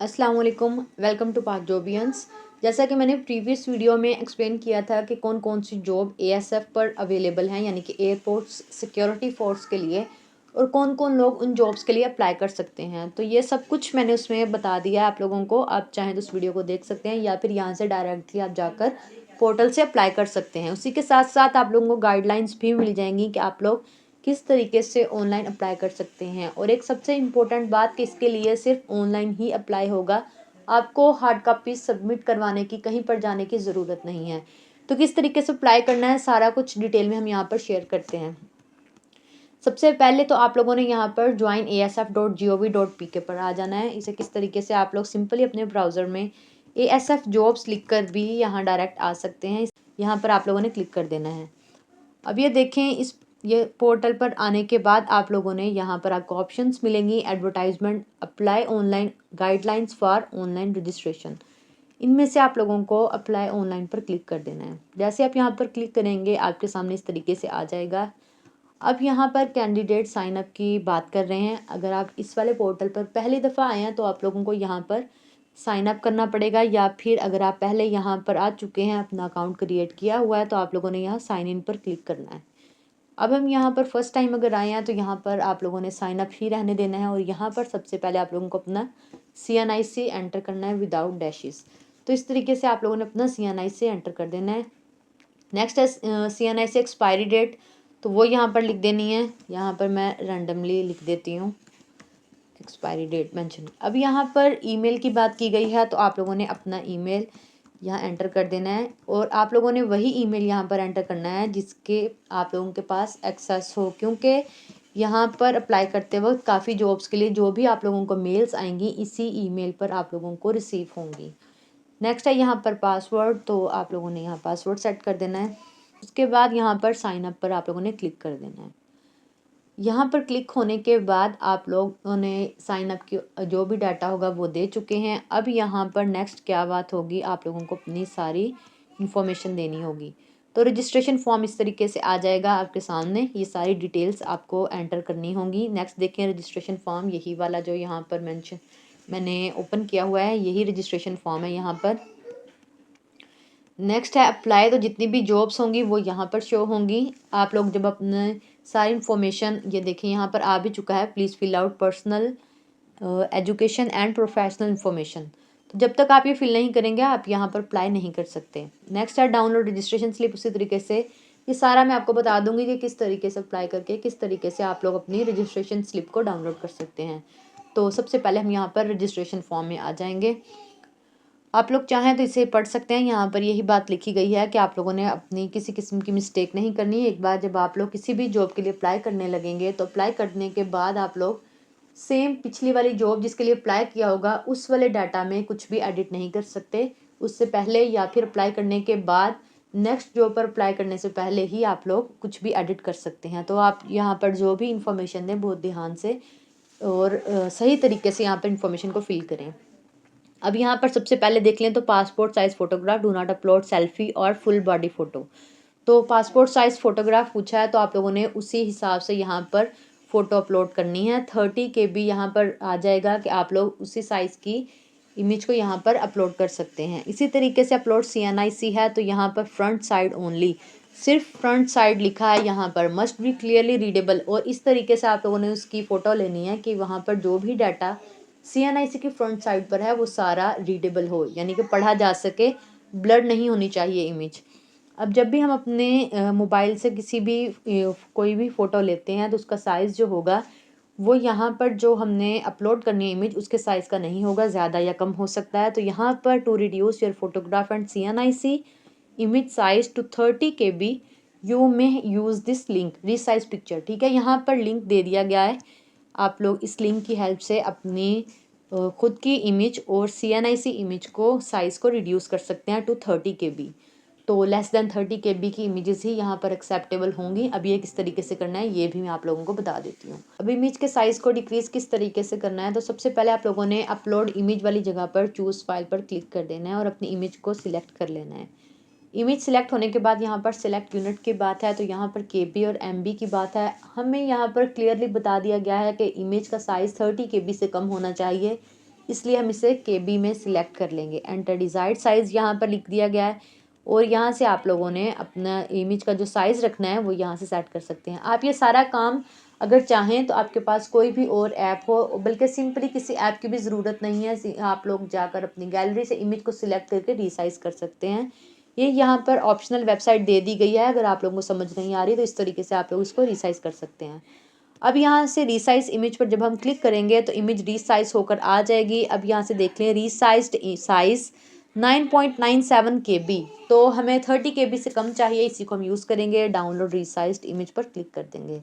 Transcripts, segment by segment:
अस्सलाम वालेकुम, welcome to पाक जॉबियंस। जैसा कि मैंने प्रीवियस वीडियो में एक्सप्लेन किया था कि कौन कौन सी जॉब एएसएफ पर अवेलेबल हैं, यानी कि एयरपोर्ट्स सिक्योरिटी फोर्स के लिए, और कौन कौन लोग उन जॉब्स के लिए अप्लाई कर सकते हैं। तो ये सब कुछ मैंने उसमें बता दिया है आप लोगों को। आप चाहें तो उस वीडियो को देख सकते हैं या फिर यहाँ से डायरेक्टली आप जाकर पोर्टल से अप्लाई कर सकते हैं। उसी के साथ साथ आप लोगों को गाइडलाइंस भी मिल जाएंगी कि आप लोग किस तरीके से ऑनलाइन अप्लाई कर सकते हैं। और एक सबसे इम्पोर्टेंट बात कि इसके लिए सिर्फ ऑनलाइन ही अप्लाई होगा, आपको हार्ड कॉपी सबमिट करवाने की, कहीं पर जाने की ज़रूरत नहीं है। तो किस तरीके से अप्लाई करना है सारा कुछ डिटेल में हम यहाँ पर शेयर करते हैं। सबसे पहले तो आप लोगों ने यहाँ पर joinasf.gov.pk पर आ जाना है। इसे किस तरीके से आप लोग सिंपली अपने ब्राउज़र में ASF जॉब्स लिख कर भी यहाँ डायरेक्ट आ सकते हैं। यहाँ पर आप लोगों ने क्लिक कर देना है। अब ये देखें, ये पोर्टल पर आने के बाद आप लोगों ने यहाँ पर आपको ऑप्शंस मिलेंगी, advertisement, apply online, guidelines for online registration. इनमें से आप लोगों को अप्लाई ऑनलाइन पर क्लिक कर देना है। जैसे आप यहाँ पर क्लिक करेंगे आपके सामने इस तरीके से आ जाएगा। अब यहाँ पर कैंडिडेट साइन अप की बात कर रहे हैं। अगर आप इस वाले पोर्टल पर पहली दफ़ा आए हैं तो आप लोगों को यहाँ पर साइन अप करना पड़ेगा, या फिर अगर आप पहले यहाँ पर आ चुके हैं, अपना अकाउंट क्रिएट किया हुआ है, तो आप लोगों ने यहाँ साइन इन पर क्लिक करना है। अब हम यहाँ पर फर्स्ट टाइम अगर आए हैं तो यहाँ पर आप लोगों ने साइन अप ही रहने देना है, और यहाँ पर सबसे पहले आप लोगों को अपना CNIC एंटर करना है विदाउट डैशेस। तो इस तरीके से आप लोगों ने अपना CNIC एंटर कर देना है। नेक्स्ट है CNIC एक्सपायरी डेट, तो वो यहाँ पर लिख देनी है। यहाँ पर मैं रैंडमली लिख देती हूँ एक्सपायरी डेट मेंशन। अब यहाँ पर ईमेल की बात की गई है, तो आप लोगों ने अपना ईमेल यहाँ एंटर कर देना है, और आप लोगों ने वही ईमेल यहाँ पर एंटर करना है जिसके आप लोगों के पास एक्सेस हो, क्योंकि यहाँ पर अप्लाई करते वक्त काफ़ी जॉब्स के लिए जो भी आप लोगों को मेल्स आएंगी इसी ईमेल पर आप लोगों को रिसीव होंगी। नेक्स्ट है यहाँ पर पासवर्ड, तो आप लोगों ने यहाँ पासवर्ड सेट कर देना है। उसके बाद यहाँ पर साइन अप पर आप लोगों ने क्लिक कर देना है। यहाँ पर क्लिक होने के बाद आप लोगों ने साइन अप की जो भी डाटा होगा वो दे चुके हैं। अब यहाँ पर नेक्स्ट क्या बात होगी, आप लोगों को अपनी सारी इन्फॉर्मेशन देनी होगी। तो रजिस्ट्रेशन फॉर्म इस तरीके से आ जाएगा आपके सामने, ये सारी डिटेल्स आपको एंटर करनी होंगी। नेक्स्ट देखें रजिस्ट्रेशन फॉर्म, यही वाला जो यहाँ पर मैंने ओपन किया हुआ है, यही रजिस्ट्रेशन फॉर्म है यहाँ पर। नेक्स्ट है अप्लाई, तो जितनी भी जॉब्स होंगी वो यहाँ पर शो होंगी। आप लोग जब अपने सारी इन्फॉर्मेशन, ये देखें यहाँ पर आ भी चुका है, please fill out personal education and professional information. तो जब तक आप ये फिल नहीं करेंगे आप यहाँ पर अप्लाई नहीं कर सकते। नेक्स्ट है डाउनलोड रजिस्ट्रेशन स्लिप। उसी तरीके से ये सारा मैं आपको बता दूंगी कि किस तरीके से अप्लाई करके किस तरीके से आप लोग अपनी रजिस्ट्रेशन स्लिप को डाउनलोड कर सकते हैं। तो सबसे पहले हम यहाँ पर रजिस्ट्रेशन फॉर्म में आ जाएंगे। आप लोग चाहें तो इसे पढ़ सकते हैं। यहाँ पर यही बात लिखी गई है कि आप लोगों ने अपनी किसी किस्म की मिस्टेक नहीं करनी है। एक बार जब आप लोग किसी भी जॉब के लिए अप्लाई करने लगेंगे तो अप्लाई करने के बाद आप लोग सेम पिछली वाली जॉब जिसके लिए अप्लाई किया होगा उस वाले डाटा में कुछ भी एडिट नहीं कर सकते। उससे पहले या फिर अप्लाई करने के बाद नेक्स्ट जॉब पर अप्लाई करने से पहले ही आप लोग कुछ भी एडिट कर सकते हैं। तो आप यहाँ पर जो भी इंफॉर्मेशन दें बहुत ध्यान से और सही तरीके से यहाँ पर इंफॉर्मेशन को फिल करें। अब यहाँ पर सबसे पहले देख लें तो passport size photograph, do not upload selfie और फुल बॉडी फ़ोटो। तो पासपोर्ट साइज़ फ़ोटोग्राफ पूछा है तो आप लोगों ने उसी हिसाब से यहाँ पर फ़ोटो अपलोड करनी है। 30 KB यहाँ पर आ जाएगा कि आप लोग उसी साइज़ की इमेज को यहाँ पर अपलोड कर सकते हैं। इसी तरीके से अपलोड CNIC है तो यहाँ पर फ्रंट साइड ओनली, सिर्फ फ्रंट साइड लिखा है यहाँ पर, मस्ट बी क्लियरली रीडेबल। और इस तरीके से आप लोगों ने उसकी फ़ोटो लेनी है कि वहाँ पर जो भी डाटा CNIC की फ्रंट साइड पर है वो सारा रीडेबल हो, यानी कि पढ़ा जा सके, ब्लर नहीं होनी चाहिए इमेज। अब जब भी हम अपने मोबाइल से किसी भी कोई भी फ़ोटो लेते हैं तो उसका साइज़ जो होगा वो यहाँ पर जो हमने अपलोड करनी है इमेज उसके साइज़ का नहीं होगा, ज़्यादा या कम हो सकता है। तो यहाँ पर to reduce your photograph and CNIC image size to 30 KB you may use this link resize picture. ठीक है, यहाँ पर लिंक दे दिया गया है। आप लोग इस लिंक की हेल्प से अपनी खुद की इमेज और CNIC इमेज को साइज़ को रिड्यूस कर सकते हैं टू 30 KB। तो लेस देन 30 KB की इमेजेस ही यहाँ पर एक्सेप्टेबल होंगी। अब ये किस तरीके से करना है ये भी मैं आप लोगों को बता देती हूँ। अब इमेज के साइज़ को डिक्रीज़ किस तरीके से करना है, तो सबसे पहले आप लोगों ने अपलोड इमेज वाली जगह पर चूज़ फाइल पर क्लिक कर देना है और अपनी इमेज को सिलेक्ट कर लेना है। इमेज सिलेक्ट होने के बाद यहाँ पर सिलेक्ट यूनिट की बात है तो यहाँ पर KB और MB की बात है। हमें यहाँ पर क्लियरली बता दिया गया है कि इमेज का साइज़ 30 KB से कम होना चाहिए। इसलिए हम इसे KB में सिलेक्ट कर लेंगे। एंटर डिज़ायर्ड साइज़ यहाँ पर लिख दिया गया है और यहाँ से आप लोगों ने अपना इमेज का जो साइज़ रखना है वो यहाँ से सेट कर सकते हैं। आप ये सारा काम अगर चाहें तो आपके पास कोई भी और ऐप हो, बल्कि सिंपली किसी ऐप की भी ज़रूरत नहीं है, आप लोग जाकर अपनी गैलरी से इमेज को सिलेक्ट करके रिसाइज़ कर सकते हैं। ये यहाँ पर ऑप्शनल वेबसाइट दे दी गई है, अगर आप लोगों को समझ नहीं आ रही तो इस तरीके से आप लोग इसको रिसाइज़ कर सकते हैं। अब यहाँ से रिसाइज इमेज पर जब हम क्लिक करेंगे तो इमेज रिसाइज होकर आ जाएगी। अब यहाँ से देख लें रिसाइज्ड साइज़ 9.97 KB, तो हमें 30 KB से कम चाहिए, इसी को हम यूज़ करेंगे। डाउनलोड रिसाइज्ड इमेज पर क्लिक कर देंगे।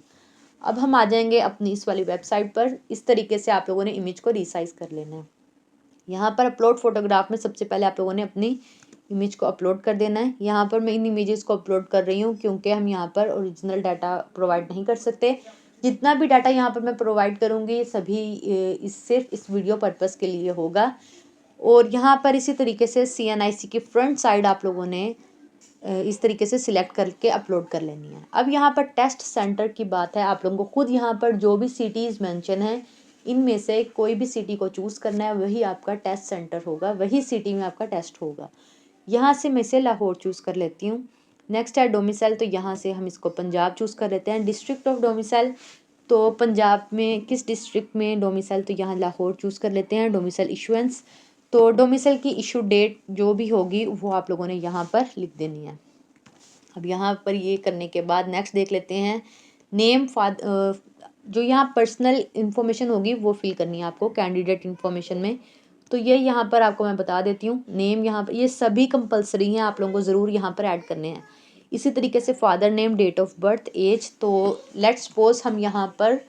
अब हम आ जाएंगे अपनी इस वाली वेबसाइट पर। इस तरीके से आप लोगों ने इमेज को रिसाइज कर लेना है। यहाँ पर अपलोड फोटोग्राफ में सबसे पहले आप लोगों ने अपनी इमेज को अपलोड कर देना है। यहाँ पर मैं इन इमेजेस को अपलोड कर रही हूँ क्योंकि हम यहाँ पर ओरिजिनल डाटा प्रोवाइड नहीं कर सकते। जितना भी डाटा यहाँ पर मैं प्रोवाइड करूँगी सभी सिर्फ इस वीडियो पर्पज़ के लिए होगा। और यहाँ पर इसी तरीके से CNIC की फ्रंट साइड आप लोगों ने इस तरीके से सिलेक्ट करके अपलोड कर लेनी है। अब यहाँ पर टेस्ट सेंटर की बात है, आप लोगों को खुद यहाँ पर जो भी सिटीज़ मेंशन है इनमें से कोई भी सिटी को चूज़ करना है, वही आपका टेस्ट सेंटर होगा, वही सिटी में आपका टेस्ट होगा। यहाँ से मैं इसे लाहौर चूज़ कर लेती हूँ। नेक्स्ट है डोमिसाइल, तो यहाँ से हम इसको पंजाब चूज़ कर लेते हैं। डिस्ट्रिक्ट ऑफ डोमिसाइल, तो पंजाब में किस डिस्ट्रिक्ट में डोमिसाइल, तो यहाँ लाहौर चूज़ कर लेते हैं। डोमिसाइल इशुएंस, तो डोमिसाइल की इशू डेट जो भी होगी वो आप लोगों ने यहाँ पर लिख देनी है। अब यहाँ पर ये करने के बाद नेक्स्ट देख लेते हैं। नेम जो यहाँ पर्सनल इन्फॉर्मेशन होगी वो फिल करनी है आपको कैंडिडेट इन्फॉर्मेशन में, तो ये यहाँ पर आपको मैं बता देती हूँ। नेम यहाँ पर ये सभी कंपलसरी हैं, आप लोगों को ज़रूर यहाँ पर ऐड करने हैं। इसी तरीके से father name, date of birth, age, तो लेट्स सपोज हम यहाँ पर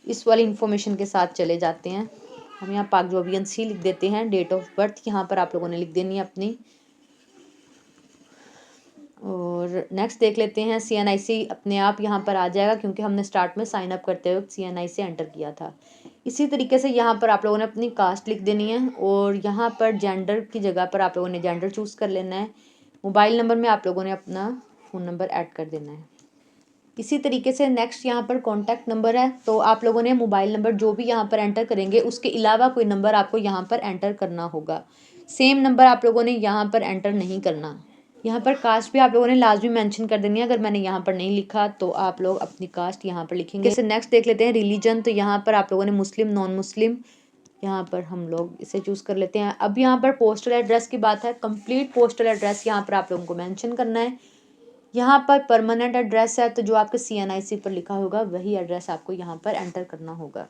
इस वाली इन्फॉर्मेशन के साथ चले जाते हैं। हम यहाँ पाक जोबियन सी लिख देते हैं। डेट ऑफ बर्थ यहाँ पर आप लोगों ने लिख देनी है अपनी। और नेक्स्ट देख लेते हैं। CNIC अपने आप यहाँ पर आ जाएगा क्योंकि हमने स्टार्ट में साइन अप करते हुए CNIC एंटर किया था। इसी तरीके से यहाँ पर आप लोगों ने अपनी कास्ट लिख देनी है और यहाँ पर जेंडर की जगह पर आप लोगों ने जेंडर चूज़ कर लेना है। मोबाइल नंबर में आप लोगों ने अपना फ़ोन नंबर ऐड कर देना है। इसी तरीके से नेक्स्ट यहाँ पर कॉन्टैक्ट नंबर है, तो आप लोगों ने मोबाइल नंबर जो भी यहाँ पर एंटर करेंगे उसके अलावा कोई नंबर आपको यहाँ पर एंटर करना होगा। सेम नंबर आप लोगों ने यहाँ पर एंटर नहीं करना। यहाँ पर कास्ट भी आप लोगों ने लाजमी मेंशन कर देनी है, अगर मैंने यहाँ पर नहीं लिखा तो आप लोग अपनी कास्ट यहाँ पर लिखेंगे। जैसे नेक्स्ट देख लेते हैं रिलीजन, तो यहाँ पर आप लोगों ने मुस्लिम, नॉन मुस्लिम, यहाँ पर हम लोग इसे चूज़ कर लेते हैं। अब यहाँ पर पोस्टल एड्रेस की बात है। कंप्लीट पोस्टल एड्रेस यहाँ पर आप लोगों को मेंशन करना है। यहाँ पर परमानेंट एड्रेस है, तो जो आपके CNIC पर लिखा होगा वही एड्रेस आपको यहाँ पर एंटर करना होगा।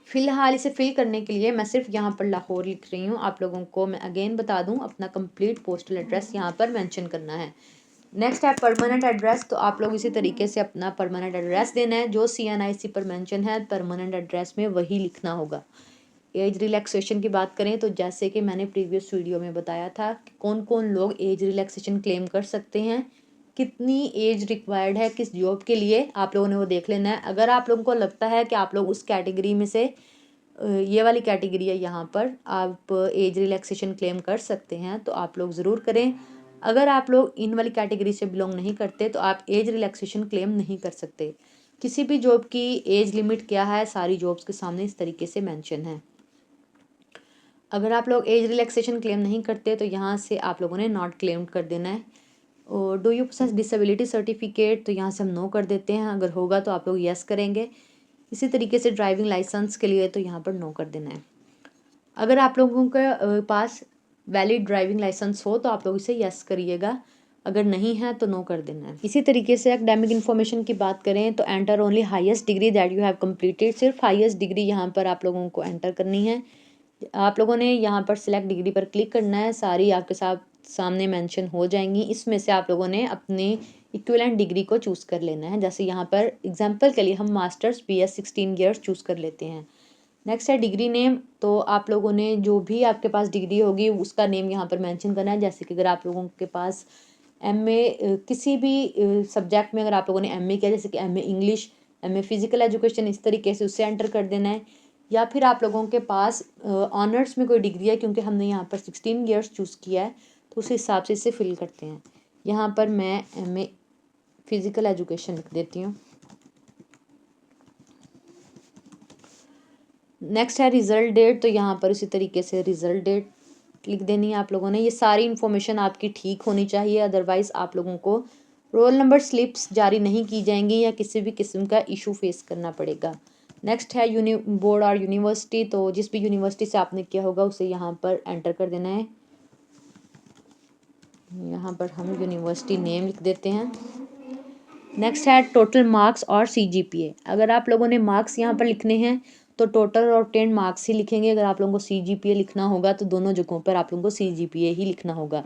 फ़िलहाल इसे फिल करने के लिए मैं सिर्फ यहाँ पर लाहौर लिख रही हूँ। आप लोगों को मैं अगेन बता दूँ अपना कंप्लीट पोस्टल एड्रेस यहाँ पर मेंशन करना है। नेक्स्ट है परमानेंट एड्रेस, तो आप लोग इसी तरीके से अपना परमानेंट एड्रेस देना है। जो CNIC पर मेंशन है परमानेंट एड्रेस में वही लिखना होगा। एज रिलैक्सेशन की बात करें तो जैसे कि मैंने प्रीवियस वीडियो में बताया था कि कौन कौन लोग एज रिलैक्सेशन क्लेम कर सकते हैं, कितनी एज रिक्वायर्ड है किस जॉब के लिए, आप लोगों ने वो देख लेना है। अगर आप लोगों को लगता है कि आप लोग उस कैटेगरी में से ये वाली कैटेगरी है यहाँ पर आप एज रिलैक्सेशन क्लेम कर सकते हैं तो आप लोग ज़रूर करें। अगर आप लोग इन वाली कैटेगरी से बिलोंग नहीं करते तो आप एज रिलैक्सेशन क्लेम नहीं कर सकते। किसी भी जॉब की एज लिमिट क्या है सारी जॉब्स के सामने इस तरीके से मेंशन है। अगर आप लोग एज रिलैक्सेशन क्लेम नहीं करते तो यहाँ से आप लोगों ने नॉट क्लेम कर देना है। और do you possess disability certificate, तो यहाँ से हम नो कर देते हैं। अगर होगा तो आप लोग यस करेंगे। इसी तरीके से ड्राइविंग लाइसेंस के लिए तो यहाँ पर नो कर देना है। अगर आप लोगों के पास वैलिड ड्राइविंग लाइसेंस हो तो आप लोग इसे यस करिएगा, अगर नहीं है तो नो कर देना है। इसी तरीके से एकेडमिक इन्फॉर्मेशन की बात करें तो enter only highest degree that you have completed, सिर्फ हाईएस्ट डिग्री यहाँ पर आप लोगों को एंटर करनी है। आप लोगों ने यहाँ पर सिलेक्ट डिग्री पर क्लिक करना है, सारी आपके साथ सामने मेंशन हो जाएंगी। इसमें से आप लोगों ने अपनी इक्विवेलेंट डिग्री को चूज़ कर लेना है। जैसे यहाँ पर एग्जांपल के लिए हम मास्टर्स BS 16 ईयर्स चूज़ कर लेते हैं। नेक्स्ट है डिग्री नेम, तो आप लोगों ने जो भी आपके पास डिग्री होगी उसका नेम यहाँ पर मेंशन करना है। जैसे कि अगर आप लोगों के पास MA किसी भी सब्जेक्ट में अगर आप लोगों ने MA किया, जैसे कि MA English, MA physical education, इस तरीके से उससे एंटर कर देना है। या फिर आप लोगों के पास ऑनर्स में कोई डिग्री है, क्योंकि हमने यहाँ पर 16 ईयर्स चूज़ किया है तो उस हिसाब से इसे फिल करते हैं। यहाँ पर मैं MA फिजिकल एजुकेशन लिख देती हूँ। नेक्स्ट है रिज़ल्ट डेट, तो यहाँ पर उसी तरीके से रिज़ल्ट डेट लिख देनी है आप लोगों ने। ये सारी इन्फॉर्मेशन आपकी ठीक होनी चाहिए, अदरवाइज़ आप लोगों को रोल नंबर स्लिप्स जारी नहीं की जाएंगी या किसी भी किस्म का इशू फेस करना पड़ेगा। नेक्स्ट है बोर्ड और यूनिवर्सिटी, तो जिस भी यूनिवर्सिटी से आपने किया होगा उसे यहाँ पर एंटर कर देना है। यहाँ पर हम यूनिवर्सिटी नेम लिख देते हैं। नेक्स्ट है टोटल मार्क्स और CGPA। अगर आप लोगों ने मार्क्स यहाँ पर लिखने हैं तो टोटल और 10 मार्क्स ही लिखेंगे। अगर आप लोगों को CGPA लिखना होगा तो दोनों जगहों पर आप लोगों को CGPA ही लिखना होगा।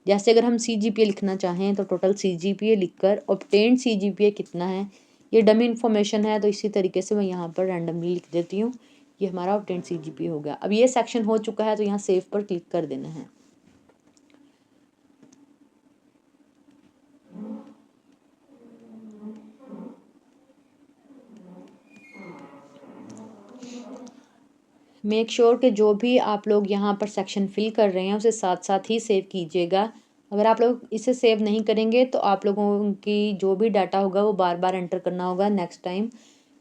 जैसे अगर हम CGPA लिखना चाहें तो टोटल CGPA लिखकर ऑब्टेन्ड CGPA कितना है, ये डमी इन्फॉर्मेशन है, तो इसी तरीके से मैं यहाँ पर रैंडमली लिख देती हूँ। ये हमारा ऑब्टेन्ड CGPA हो गया। अब ये सेक्शन हो चुका है तो यहाँ सेव पर क्लिक कर देना है। मेक श्योर कि जो भी आप लोग यहाँ पर सेक्शन फिल कर रहे हैं उसे साथ साथ ही सेव कीजिएगा। अगर आप लोग इसे सेव नहीं करेंगे तो आप लोगों की जो भी डाटा होगा वो बार बार एंटर करना होगा नेक्स्ट टाइम।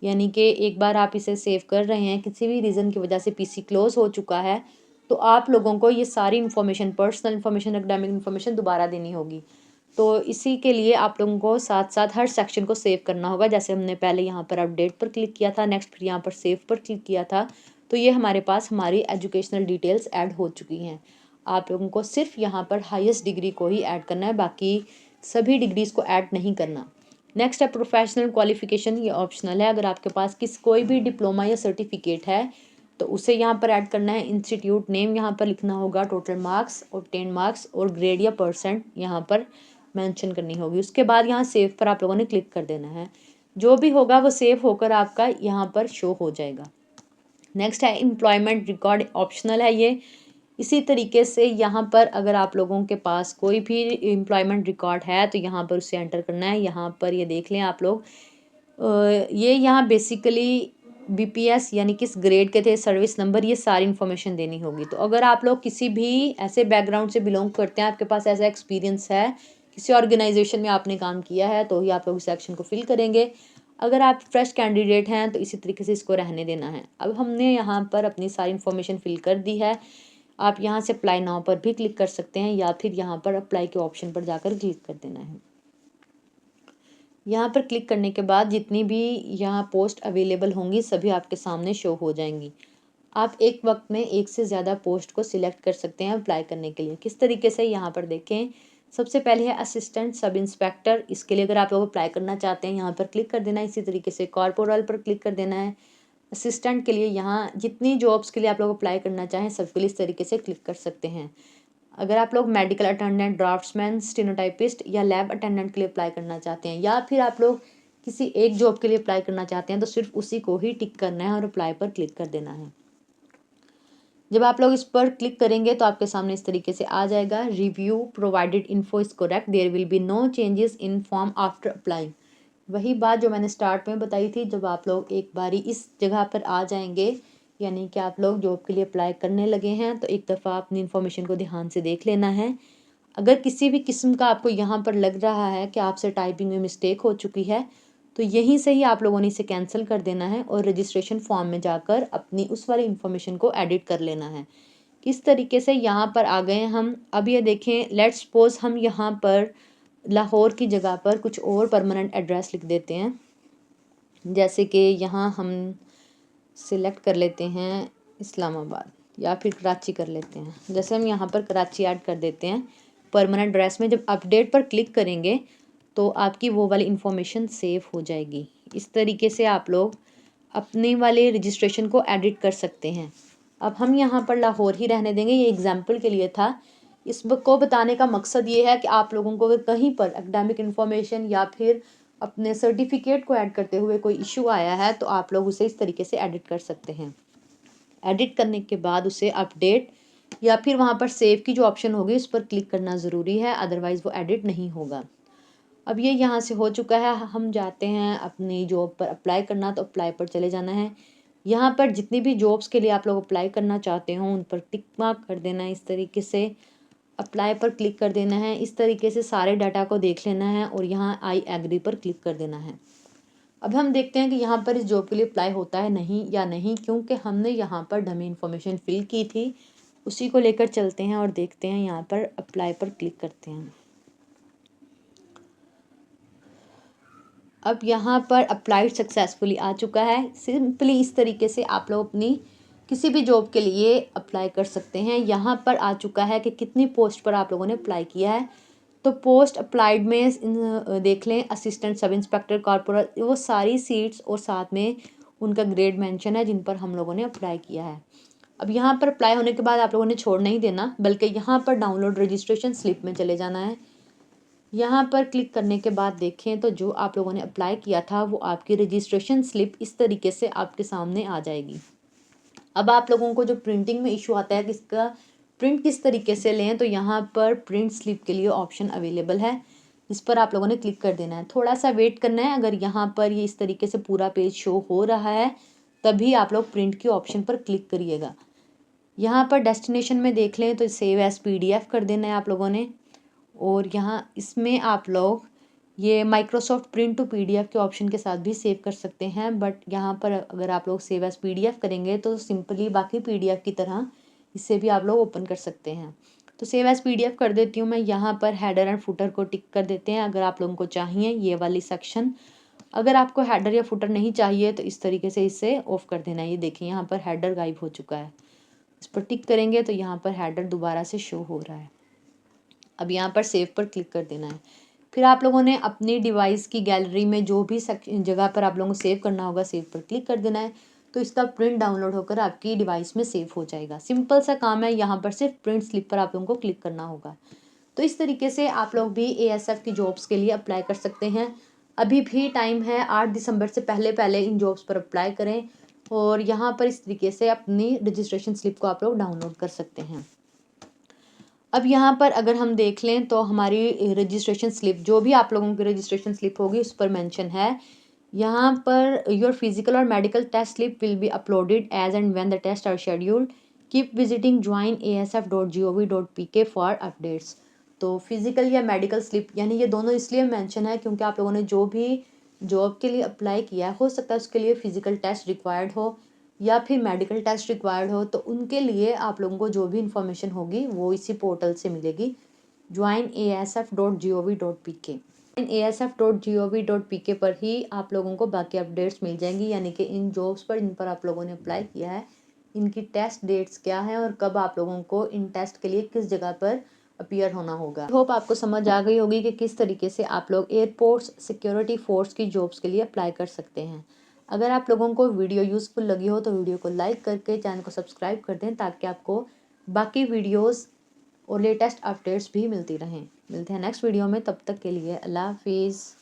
यानी कि एक बार आप इसे सेव कर रहे हैं, किसी भी रीज़न की वजह से PC क्लोज हो चुका है, तो आप लोगों को ये सारी information, personal information, academic information दोबारा देनी होगी। तो इसी के लिए आप लोगों को साथ साथ हर सेक्शन को सेव करना होगा। जैसे हमने पहले यहाँ पर अपडेट पर क्लिक किया था, नेक्स्ट फिर यहाँ पर सेव पर क्लिक किया था, तो ये हमारे पास हमारी एजुकेशनल डिटेल्स ऐड हो चुकी हैं। आप लोगों को सिर्फ यहाँ पर हाईएस्ट डिग्री को ही ऐड करना है, बाकी सभी डिग्रीज़ को ऐड नहीं करना। नेक्स्ट है प्रोफेशनल क्वालिफिकेशन, ये ऑप्शनल है। अगर आपके पास कोई भी डिप्लोमा या सर्टिफिकेट है तो उसे यहाँ पर ऐड करना है। इंस्टीट्यूट नेम यहाँ पर लिखना होगा, टोटल मार्क्स और 10 मार्क्स और ग्रेड या परसेंट यहाँ पर मेंशन करनी होगी। उसके बाद यहाँ सेव पर आप लोगों ने क्लिक कर देना है। जो भी होगा वो सेव होकर आपका यहाँ पर शो हो जाएगा। नेक्स्ट है एम्प्लॉयमेंट रिकॉर्ड, ऑप्शनल है ये। इसी तरीके से यहाँ पर अगर आप लोगों के पास कोई भी एम्प्लॉयमेंट रिकॉर्ड है तो यहाँ पर उसे एंटर करना है। यहाँ पर ये देख लें आप लोग, ये यहाँ बेसिकली BPS यानी किस ग्रेड के थे, सर्विस नंबर, ये सारी इन्फॉर्मेशन देनी होगी। तो अगर आप लोग किसी भी ऐसे बैकग्राउंड से बिलोंग करते हैं, आपके पास ऐसा एक्सपीरियंस है, किसी ऑर्गेनाइजेशन में आपने काम किया है, तो ही आप लोग इस सेक्शन को फिल करेंगे। अगर आप फ्रेश कैंडिडेट हैं तो इसी तरीके से इसको रहने देना है। अब हमने यहाँ पर अपनी सारी इन्फॉर्मेशन फिल कर दी है। आप यहाँ से अप्लाई नाउ पर भी क्लिक कर सकते हैं या फिर यहाँ पर अप्लाई के ऑप्शन पर जाकर क्लिक कर देना है। यहाँ पर क्लिक करने के बाद जितनी भी यहाँ पोस्ट अवेलेबल होंगी सभी आपके सामने शो हो जाएंगी। आप एक वक्त में एक से ज़्यादा पोस्ट को सिलेक्ट कर सकते हैं अप्लाई करने के लिए। किस तरीके से, यहाँ पर देखें, सबसे पहले है असिस्टेंट सब इंस्पेक्टर। इसके लिए अगर आप लोग अप्लाई करना चाहते हैं यहाँ पर क्लिक कर देना है। इसी तरीके से कॉर्पोरल पर क्लिक कर देना है। असिस्टेंट के लिए यहाँ जितनी जॉब्स के लिए आप लोग अप्लाई करना चाहें सबके लिए इस तरीके से क्लिक कर सकते हैं। अगर आप लोग मेडिकल अटेंडेंट, ड्राफ्ट्समैन, स्टेनोटाइपिस्ट या लैब अटेंडेंट के लिए अप्लाई करना चाहते हैं या फिर आप लोग किसी एक जॉब के लिए अप्लाई करना चाहते हैं तो सिर्फ उसी को ही टिक करना है और अप्लाई पर क्लिक कर देना है। जब आप लोग इस पर क्लिक करेंगे तो आपके सामने इस तरीके से आ जाएगा, review provided info is correct, there will be no changes in form after applying. वही बात जो मैंने स्टार्ट में बताई थी, जब आप लोग एक बारी इस जगह पर आ जाएंगे, यानी कि आप लोग जॉब के लिए अप्लाई करने लगे हैं, तो एक दफ़ा अपनी इन्फॉर्मेशन को ध्यान से देख लेना है। अगर किसी भी किस्म का आपको यहाँ पर लग रहा है कि आपसे टाइपिंग में मिस्टेक हो चुकी है तो यहीं से ही आप लोगों ने इसे कैंसिल कर देना है और रजिस्ट्रेशन फॉर्म में जाकर अपनी उस वाली इन्फॉर्मेशन को एडिट कर लेना है। किस तरीके से यहाँ पर आ गए हम। अब ये देखें, लेट्स सपोज हम यहाँ पर लाहौर की जगह पर कुछ और परमानेंट एड्रेस लिख देते हैं। जैसे कि यहाँ हम सिलेक्ट कर लेते हैं इस्लामाबाद या फिर कराची कर लेते हैं। जैसे हम यहाँ पर कराची ऐड कर देते हैं परमानेंट एड्रेस में। जब अपडेट पर क्लिक करेंगे तो आपकी वो वाली इन्फॉर्मेशन सेव हो जाएगी। इस तरीके से आप लोग अपने वाले रजिस्ट्रेशन को एडिट कर सकते हैं। अब हम यहाँ पर लाहौर ही रहने देंगे, ये एग्जाम्पल के लिए था। इस को बताने का मकसद ये है कि आप लोगों को अगर कहीं पर एकेडमिक इन्फॉर्मेशन या फिर अपने सर्टिफिकेट को ऐड करते हुए कोई इशू आया है तो आप लोग उसे इस तरीके से एडिट कर सकते हैं। एडिट करने के बाद उसे अपडेट या फिर वहाँ पर सेव की जो ऑप्शन होगी उस पर क्लिक करना ज़रूरी है, अदरवाइज़ वो एडिट नहीं होगा। अब ये यहाँ से हो चुका है। हम जाते हैं अपनी जॉब पर अप्लाई करना, तो अप्लाई पर चले जाना है। यहाँ पर जितनी भी जॉब्स के लिए आप लोग अप्लाई करना चाहते हो उन पर टिक मार्क कर देना है। इस तरीके से अप्लाई पर क्लिक कर देना है। इस तरीके से सारे डाटा को देख लेना है और यहाँ आई एग्री पर क्लिक कर देना है। अब हम देखते हैं कि यहाँ पर इस जॉब के लिए अप्लाई होता है नहीं या नहीं, क्योंकि हमने यहाँ पर डमी इन्फॉर्मेशन फिल की थी। उसी को लेकर चलते हैं और देखते हैं, यहाँ पर अप्लाई पर क्लिक करते हैं। अब यहाँ पर अप्लाइड सक्सेसफुली आ चुका है। सिंपली इस तरीके से आप लोग अपनी किसी भी जॉब के लिए अप्लाई कर सकते हैं। यहाँ पर आ चुका है कि कितनी पोस्ट पर आप लोगों ने अप्लाई किया है। तो पोस्ट अप्लाइड में देख लें, असिस्टेंट सब इंस्पेक्टर कॉर्पोरल, वो सारी सीट्स और साथ में उनका ग्रेड मेंशन है जिन पर हम लोगों ने अप्लाई किया है। अब यहाँ पर अप्लाई होने के बाद आप लोगों ने छोड़ नहीं देना, बल्कि यहाँ पर डाउनलोड रजिस्ट्रेशन स्लिप में चले जाना है। यहाँ पर क्लिक करने के बाद देखें तो जो आप लोगों ने अप्लाई किया था वो आपकी रजिस्ट्रेशन स्लिप इस तरीके से आपके सामने आ जाएगी। अब आप लोगों को जो प्रिंटिंग में इशू आता है कि इसका प्रिंट किस तरीके से लें, तो यहाँ पर प्रिंट स्लिप के लिए ऑप्शन अवेलेबल है, इस पर आप लोगों ने क्लिक कर देना है। थोड़ा सा वेट करना है। अगर यहाँ पर ये इस तरीके से पूरा पेज शो हो रहा है तभी आप लोग प्रिंट की ऑप्शन पर क्लिक करिएगा। यहाँ पर डेस्टिनेशन में देख लें तो सेव एज PDF कर देना है आप लोगों ने। और यहाँ इसमें आप लोग ये माइक्रोसॉफ्ट प्रिंट टू PDF के ऑप्शन के साथ भी सेव कर सकते हैं, बट यहाँ पर अगर आप लोग सेव एज PDF करेंगे तो सिंपली बाकी PDF की तरह इससे भी आप लोग ओपन कर सकते हैं। तो सेव एज PDF कर देती हूँ मैं। यहाँ पर हेडर एंड फुटर को टिक कर देते हैं अगर आप लोगों को चाहिए ये वाली सेक्शन। अगर आपको हेडर या फुटर नहीं चाहिए तो इस तरीके से इसे ऑफ कर देना है। ये देखिए यहाँ पर हेडर गायब हो चुका है। इस पर टिक करेंगे तो यहाँ पर हेडर दोबारा से शो हो रहा है। अब यहाँ पर सेव पर क्लिक कर देना है। फिर आप लोगों ने अपनी डिवाइस की गैलरी में जो भी जगह पर आप लोगों को सेव करना होगा सेव पर क्लिक कर देना है। तो इसका प्रिंट डाउनलोड होकर आपकी डिवाइस में सेव हो जाएगा। सिंपल सा काम है। यहाँ पर सिर्फ प्रिंट स्लिप पर आप लोगों को क्लिक करना होगा। तो इस तरीके से आप लोग भी ASF की जॉब्स के लिए अप्लाई कर सकते हैं। अभी भी टाइम है, 8 दिसंबर से पहले पहले इन जॉब्स पर अप्लाई करें। और यहाँ पर इस तरीके से अपनी रजिस्ट्रेशन स्लिप को आप लोग डाउनलोड कर सकते हैं। अब यहाँ पर अगर हम देख लें तो हमारी रजिस्ट्रेशन स्लिप, जो भी आप लोगों की रजिस्ट्रेशन स्लिप होगी उस पर मेंशन है। यहाँ पर योर फिजिकल और medical test slip will be uploaded as and when the test are scheduled. Keep visiting join.asf.gov.pk for updates. तो फिजिकल या मेडिकल स्लिप यानी ये दोनों इसलिए मेंशन है क्योंकि आप लोगों ने जो भी जॉब के लिए अप्लाई किया है, हो सकता है उसके लिए फिजिकल टेस्ट रिक्वायर्ड हो या फिर मेडिकल टेस्ट रिक्वायर्ड हो, तो उनके लिए आप लोगों को जो भी इंफॉर्मेशन होगी वो इसी पोर्टल से मिलेगी, join.asf.gov.pk। asf.gov.pk पर ही आप लोगों को बाकी अपडेट्स मिल जाएंगी, यानी कि इन जॉब्स पर इन पर आप लोगों ने अप्लाई किया है, इनकी टेस्ट डेट्स क्या है और कब आप लोगों को इन टेस्ट के लिए किस जगह पर अपीयर होना होगा। होप आपको समझ आ गई होगी कि किस तरीके से आप लोग एयरपोर्ट्स सिक्योरिटी फोर्स की जॉब्स के लिए अप्लाई कर सकते हैं। अगर आप लोगों को वीडियो यूज़फुल लगी हो तो वीडियो को लाइक करके चैनल को सब्सक्राइब कर दें ताकि आपको बाकी वीडियोस और लेटेस्ट अपडेट्स भी मिलती रहें। मिलते हैं नेक्स्ट वीडियो में, तब तक के लिए अल्लाह हाफिज़।